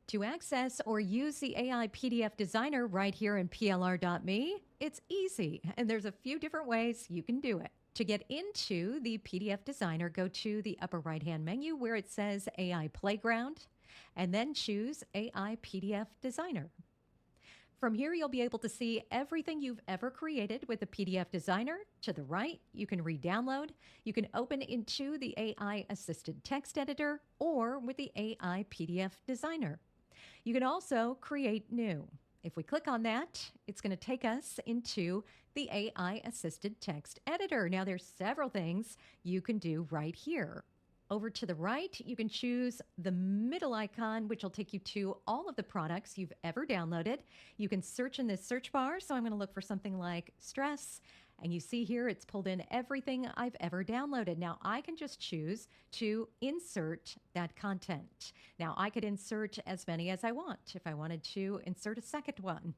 To access or use the AI PDF designer right here in PLR.me, it's easy, and there's a few different ways you can do it. To get into the PDF designer, go to the upper right-hand menu where it says AI Playground, and then choose AI PDF designer. From here, you'll be able to see everything you've ever created with the PDF designer. To the right, you can re-download. You can open into the AI assisted text editor or with the AI PDF designer. You can also create new. If we click on that, it's going to take us into the AI assisted text editor. Now, there's several things you can do right here. Over to the right, you can choose the middle icon, which will take you to all of the products you've ever downloaded. You can search in this search bar. So I'm going to look for something like stress. And you see here, it's pulled in everything I've ever downloaded. Now, I can just choose to insert that content. Now, I could insert as many as I want if I wanted to insert a second one.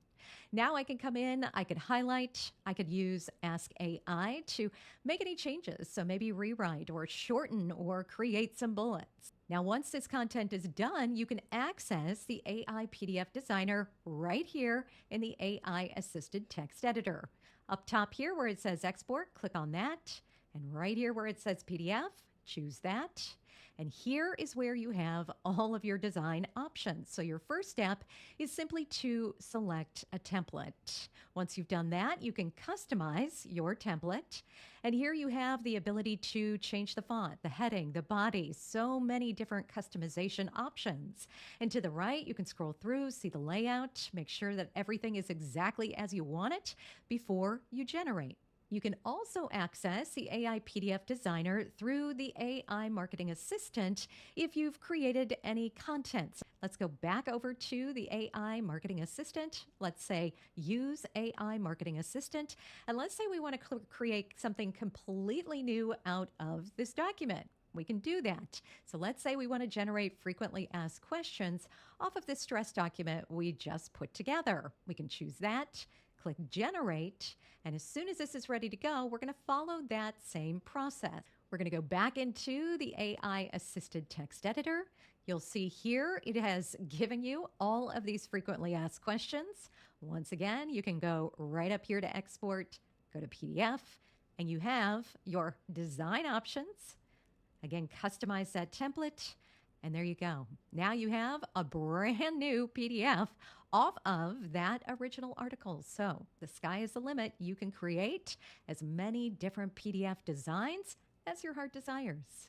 Now I can come in, I could highlight, I could use Ask AI to make any changes. So maybe rewrite or shorten or create some bullets. Now, once this content is done, you can access the AI PDF designer right here in the AI assisted text editor. Up top here where it says export, click on that. And right here where it says PDF, choose that. And here is where you have all of your design options. So your first step is simply to select a template. Once you've done that, you can customize your template. And here you have the ability to change the font, the heading, the body, so many different customization options. And to the right, you can scroll through, see the layout, make sure that everything is exactly as you want it before you generate. You can also access the AI PDF designer through the AI Marketing Assistant if you've created any content. Let's go back over to the AI Marketing Assistant. Let's say use AI Marketing Assistant. And let's say we want to create something completely new out of this document. We can do that. So let's say we want to generate frequently asked questions off of this stress document we just put together. We can choose that. Click generate, and as soon as this is ready to go, we're going to follow that same process. We're going to go back into the AI assisted text editor. You'll see here it has given you all of these frequently asked questions. Once again, you can go right up here to export, go to PDF, and you have your design options. Again, customize that template. And there you go. Now you have a brand new PDF off of that original article. So the sky is the limit. You can create as many different PDF designs as your heart desires.